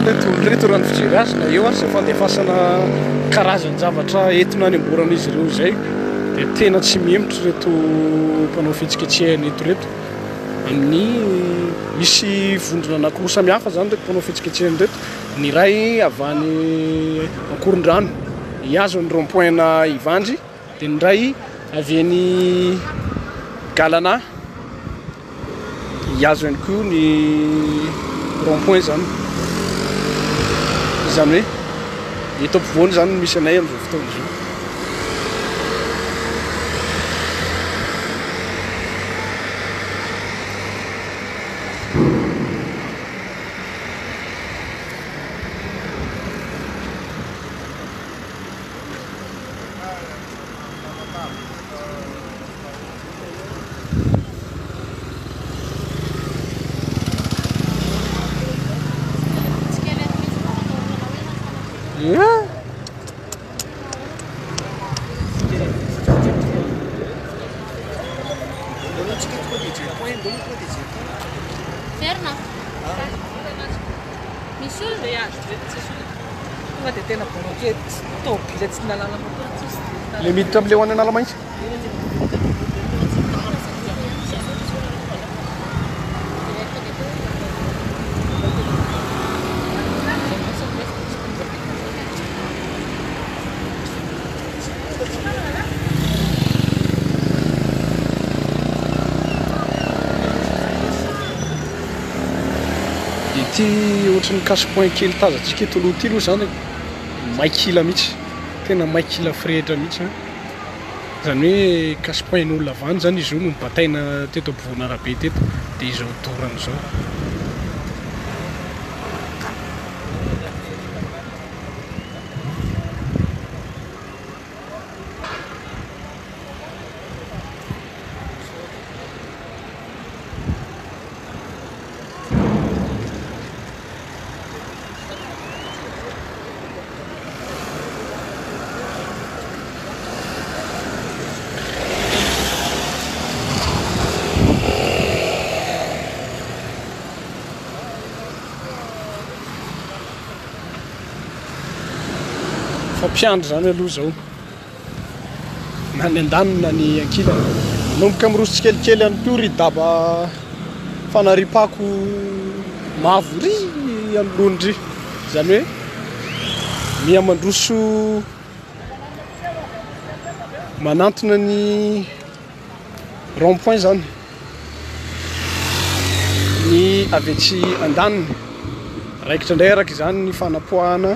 reto rano fijery azy na eo azy zay fandefasana karazany zavatra entina any amborana izy ireo zay dia tena tsy mihemotry reto mpanao fetsiketsehana eto reto amin'ny misy vondrona anankiroa samihafa zany reto mpanao fetsiketsehana reto ny ray avany Ankorondrano iazo ny rond-point-na Ivandry dia ny ray avy any Galana iazo ihany koa ny rond-point zany hoe eto ampovoany zany misy anay amin'izao fotoana izao. Ferma. Misy olona tonga dia tena borake tômôbila tsy nalala moto le miditra amin'ilay ho any Analamaitso ty ohatry ny casse-point kely tazantsika eto aloha ty aloha zany maikila mihitsy tena maikila frehitra mihitsy zany hoe casse-point n'olona avany zany izy io no bataina teto ampovoana arabe teto dia izao dorany zao. Fampiandry zany aloha zao na ny andaniny na ny ankilany manomboka amin'ny roso tsikelikely ihany koa ry daba fanaripako mavo ry anoloany ry zany hoe mihamandroso manantona ny rond-point zany ny avy atsy andaniny raikitra indray araka izany ny fanapoahana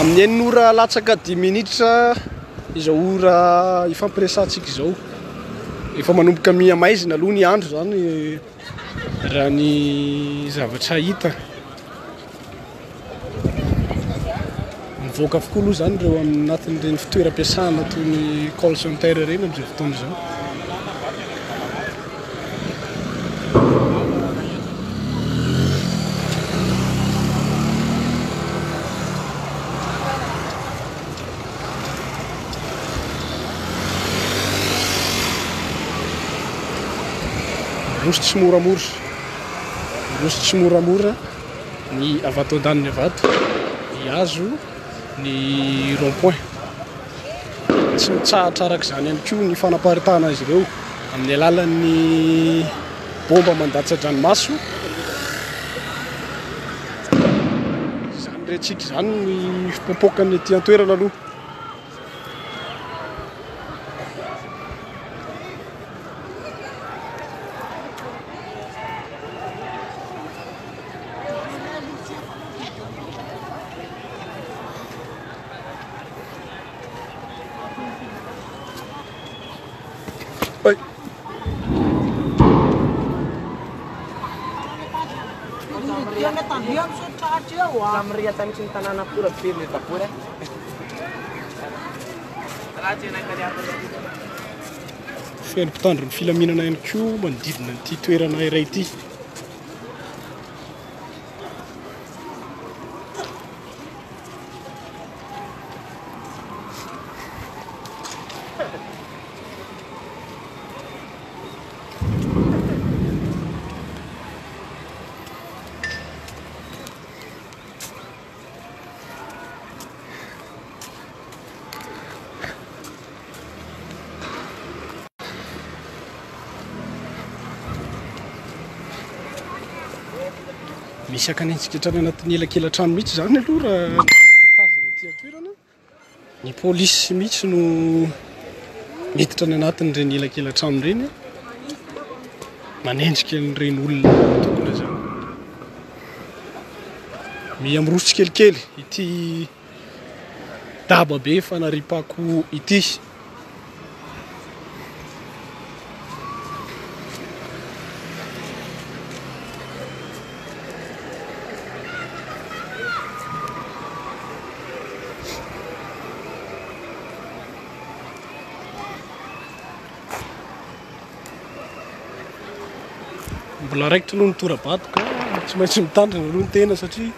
amin'ny enin'ora latsaka 10 minitra izao ora ifampiresantsika izao efa manomboka miamaizina aloha ny andro zany raha ny zavatra hita mivoaka avokoa aloha zany ireo anatin'ireny fitoeram-piasana toy ny call center ireny amin'izao fotoana izao. Roso tsy moramora ny avato andaniny avato iazo ny rond-point tsy mitsahatra araka izany ihany koa ny fanaparitahana azy ireo amin'ny alalan'ny bomba mandatsa-dranomaso zany retsika zany ny fipompokany aty an-toerana aloha. Samriatan cinta nana pura pilih tak pura. Feno mpitandro ny filaminana ihany koa manodidina ity toerana iray ity. misy akanentsika trany anatin'ny elakelan-trano mihitsy zany aloha raha tazana ety an-toerana ny pôlisy mihitsy no miditra ny anatin'ireny elakelan-trano ireny manenjika n'ireny olona tokona zany miamorosy kelikely ity daba be fanaripako ity mbola raikitra aloha nitora-badoka tsy maintsy mitandrina aloha ny tena satria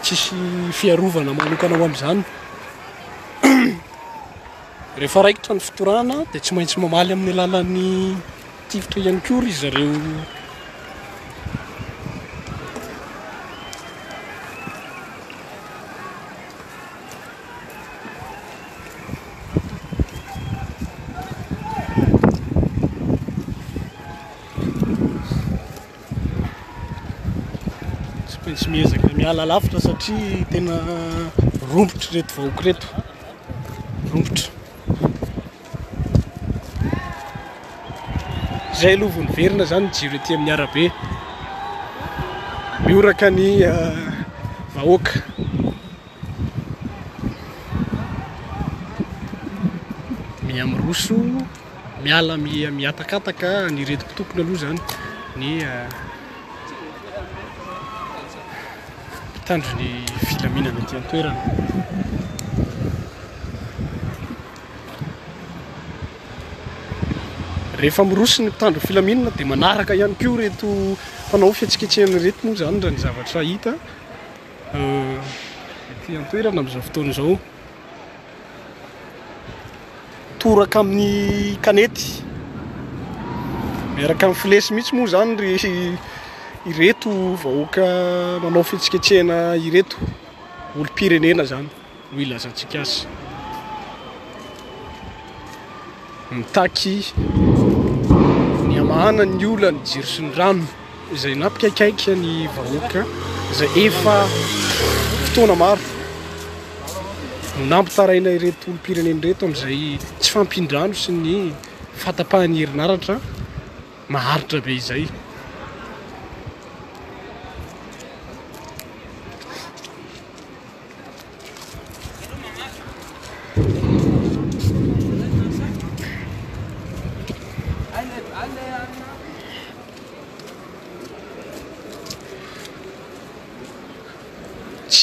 tsisy fiarovana manokana ao amin'izany rehefa raikitra ny fitorana dia tsy maintsy mamaly amin'ny alalan'ny tifitra ihany koa ry zareo tsy miezaka miala lavitra satria tena rombotra reto vahoaka reto rombotra izay aloha vao niverina zany jiro ety amin'ny arabe mioraka ny vahoaka miamoroso miala miatakataka ny retim-potokony aloha zany ny tandro ny filaminana ety an-toerana rehefa miroso ny mpitandro filaminana dia manaraka ihany koa reto mpanao fihetsiketsehana reto moa zany raha ny zavatra hita ety an-toerana amin'izao fotoana izao toraka amin'ny kanety miaraka amin'ny filesy mihitsy moa zany ry ireto vahoaka manao fihetsiketsehana ireto olo-pirenena zany no ilazantsika azy mitaky ny amahana ny ola ny jiro sy ny rano izay nampikaikaika ny vahoaka izay efa fotoana maro no nampitaraina ireto olo-pirenena reto amin'izay tsy fampindrano sy ny fatapahany herinaratra maharitra be izay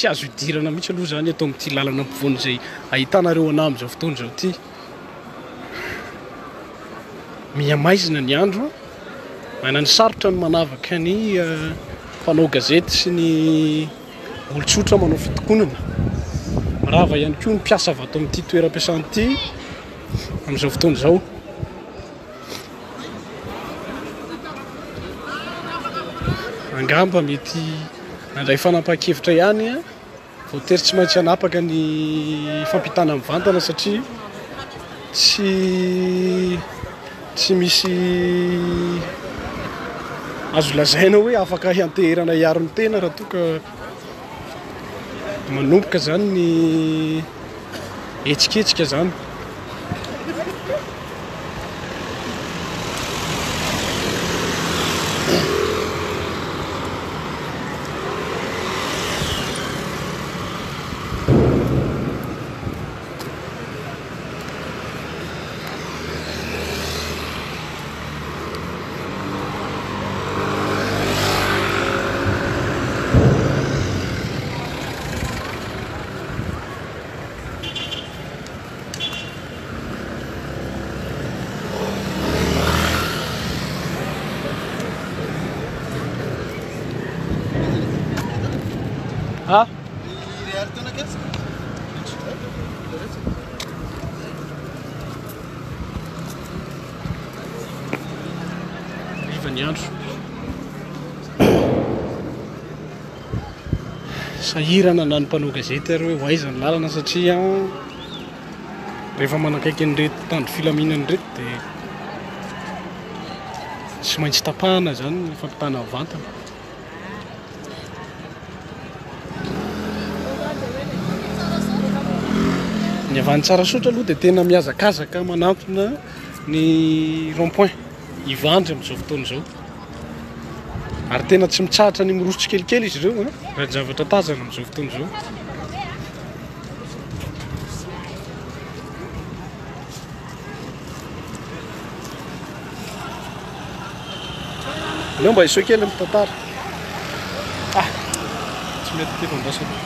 tsy azo idirana mihitsy aloha zany atao amin'ity lalana ampovoany izay ahitanareo anahy amin'izao fotoana izao ity miamaizina ny andro manana ny sarotra ny manavaka ny mpanao gazety sy ny olon-tsotra manao fitokonana marava ihany koa ny mpiasa avy ato amin'ity toeram-piasana ity amin'izao fotoana izao angamba mety nandray fanampahan-kevitra ihany vao tery tsy maintsy hanapaka ny fampitana amin'ny vantana satria tsy misy azo lazaina hoe afaka hianteherana hiaro ny tena raha toa ka manomboka zany ny etsiketsika zany Ha? Rivany andro sahirana na ny mpanao gazety ary hoe hoaiza ny lalana satria rehefa manakaiky an'ireto mpitandro filaminana reto dia tsy maintsy tapahana zany ny fampitana vantana Ny avany Tsarasotra aloha dia tena mihazakazaka manantona ny rond-point Ivandry amin'izao fotoana izao. Ary tena tsy mitsahatra ny miroso tsikelikely izy ireo raha ny zavatra tazana amin'izao fotoana izao. Leo mba isoa kely mitantara. Tsy mety ty fambasana.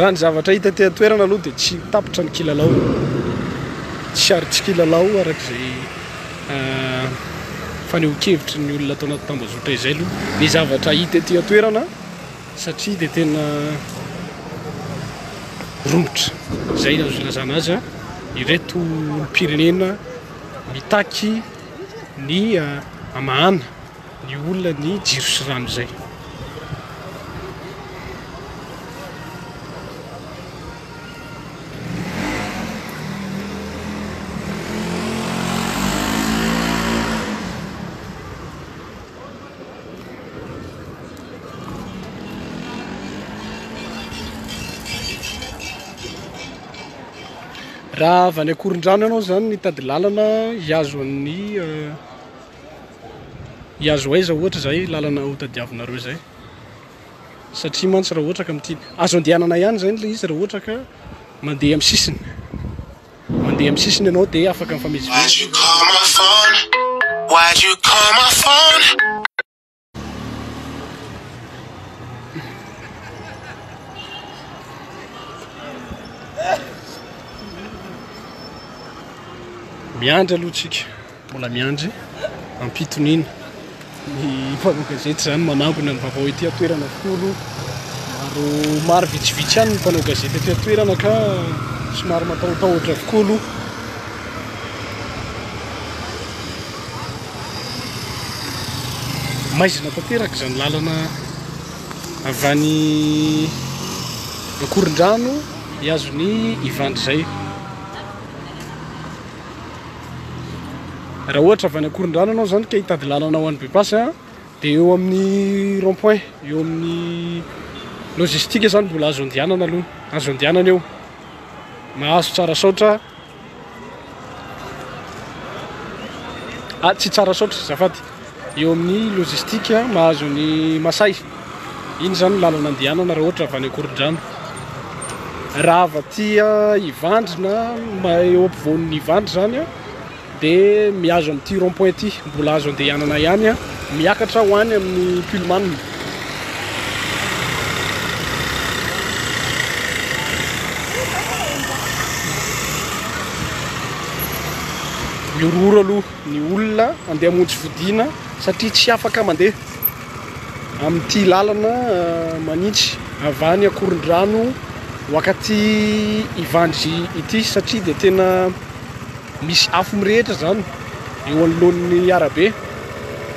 Raha ny zavatra hita ty toerana aloha dia tsy tapitra ny kilalao. Tsy ary tsy kilalao arak'izay faneho-kevitry ny olona atao anaty tambazotra izay aloha ny zavatra hita ty toerana satria dia tena romotra. Zay azo ilazana azy ireto olom-pirenena mitaky ny amahana ny olona ny jiro sy rano izay. Raha avy any Akorondrano ianao zany nitady lalana hiazo aiza ohatra zay lalana ho tadiavinareo zay, satria mantsy raha ohatra ka mity azo andehanana ihany zany le izy raha ohatra ka mandeha amin'ny sisiny. Mandeha amin'ny sisiny ianao dia afaka mifamezivezy. Miandry aloha tsika, mbola miandry ampitonina ny mpanao gazety zany manangona ny vaovao ety toerana folo. Maro vitsivitsy ihany ny mpanao gazety ety toerana ka somary matahotahotra avokoa. Maizina tanteraka izany lalana avy any Akorondrano hiazo ny Ivandry zay. Raha ohatra avy any Akorondrano ianao zany ka hitady lalana ho an'ny Bepasy dia eo amin'ny rond-point, eo amin'ny logistika zany mbola azo andehanana aloha, azo andehanana eo. Mahazo Tsarasotra, tsy Tsarasotra zafady, eo amin'ny logistika mahazo ny Masay. Iny zany lalana andehanana raha ohatra avy any Akorondrano. Raha avy aty Ivandry na eo ampovoan'ny Ivandry zany dia mihazo amin'ity rond-point ity, mbola azo andehanana ihany miakatra ho any amin'ny Pullman. Miororo aloha ny olona andeha hamonjy fodiana satria tsy afaka mandeha amin'ity lalana manintsy avy any Akorondrano wakati Ivandry ity satria dia tena misy afo mirehitra zany eo anoloan'ny arabe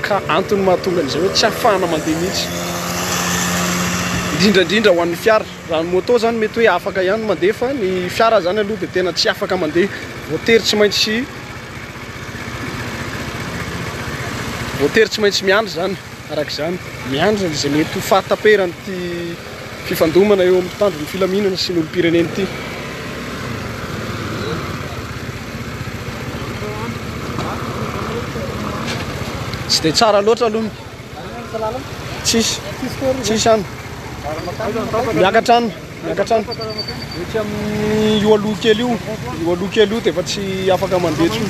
ka antony mahatonga an'izay hoe tsy ahafahana mandeha mihitsy, indrindrandrindra ho an'ny fiara. Raha ny moto zany mety hoe afaka ihany mandeha fa ny fiara zany aloha dia tena tsy afaka mandeha, voatery tsy maintsy miandry zany. Arak'izany miandry izay mety ho fahataperan'ity fifandomana eo amin'ny mpitandron'ny filaminana sy ny olom-pirenena ity. Tsy dia tsara loatra aloha, tsisy any miakatra any ety amin'ny io aloha kely io dia efa tsy afaka mandeha tsony.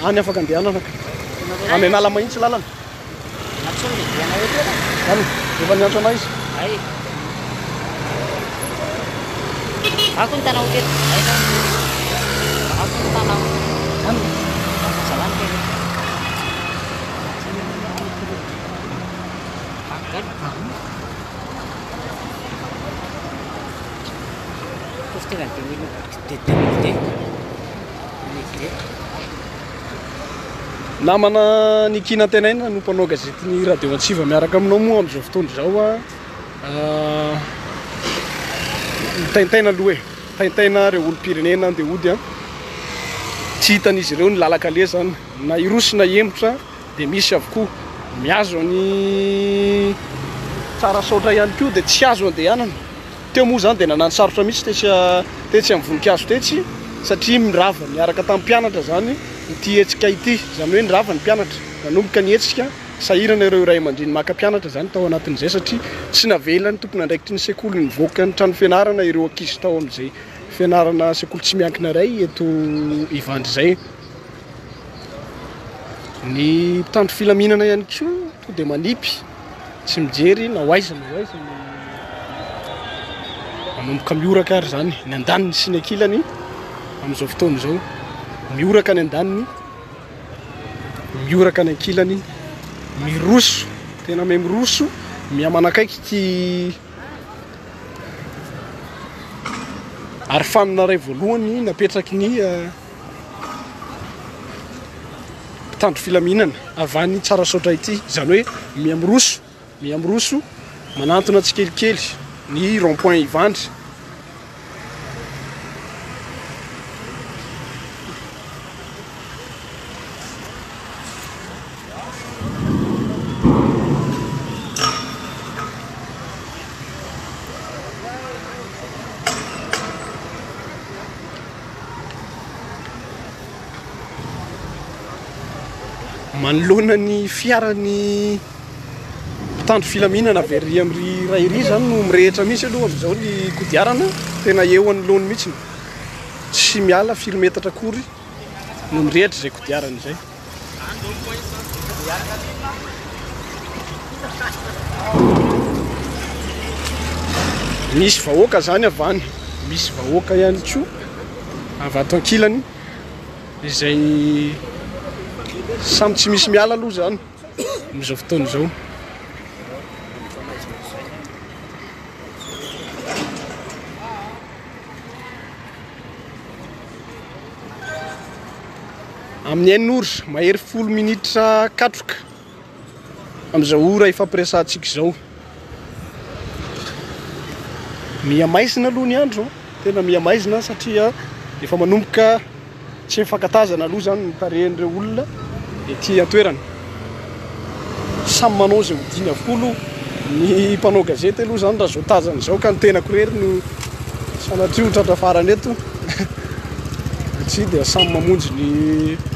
Any afaka andehanana any anala mahitsy lalana any efa niantso anay izy. Aku ni tanah ukit. Aku ni tanah. Salam ke. Paket. Terus dia ganti ini. Namana Nikina tenaina no mpanao gazety ny Radio Antsiva miaraka aminao moa amin'izao fotoana izao taintaina aloha taintaina reo olom-pirenena andeha hody tsy hitan'izy ireo ny lalakale zany na iroso na emotra dia misy avokoa miazo ny tsara saotra ihany koa dia tsy azo andehanana. Teo moa zany dia nanano sarotra mihitsy tetsy amin'ny voninkazo tetsy satria mirava niaraka tamin'ny mpianatra zany ity hetsika ity, zany hoe nirava ny mpianatra nanomboka ny hetsika sahirana ireo ray aman-dreny maka mpianatra zany tao anatin'izay satria tsy navelany tompona andraikitry ny sekoly nivoaka ny trano fianarana ireo ankizy tao amin'izay fianarana sekoly tsy miankina ray eto Ivandry zay. Ny mpitandro filaminana ihany koa to dia manipy tsy mijery na hoaiza manomboka mioraka ary zany ny andaniny sy ny ankilany amin'izao fotoana izao, mioraka ny andaniny, mioraka ny ankilany, miroso, tena me miroso, miamanakaiky ty ary fanina ray voalohany napetraky ny mpitandro filaminana avany tsara saotra ity, zany hoe miamiroso manantona tsikelikely ny rond-point Ivandry. Manoloana ny fiarany mpitandro filaminana very amin'ny rairy zany no mirehitra mihitsy aloha amin'izao ny kodiarana, tena eo anoloany mihitsy tsy miala firy metatra akory no mirehitra izay kodiarana izay. Misy vahoaka zany avany, misy vahoaka ihany koa avy ato ankilany izay samy tsy misy miala aloha zany amin'izao fotoana izao. Amin'ny enora mahery 10 minitra katroka amin'izao ora ifampiresantsika izao. Miamaizina aloha ny andro, tena miamaizina satria efa manomboka tsy mifankatazana aloha zany ny tarehan'ireo olona ety an-toerana. Samy manao izay hodiny avokoa ny mpanao gazety aloha zany raha zao tazana izao ka ny tenako rery no sanatria ho tratra farany eto satria dia samy mamonjy ny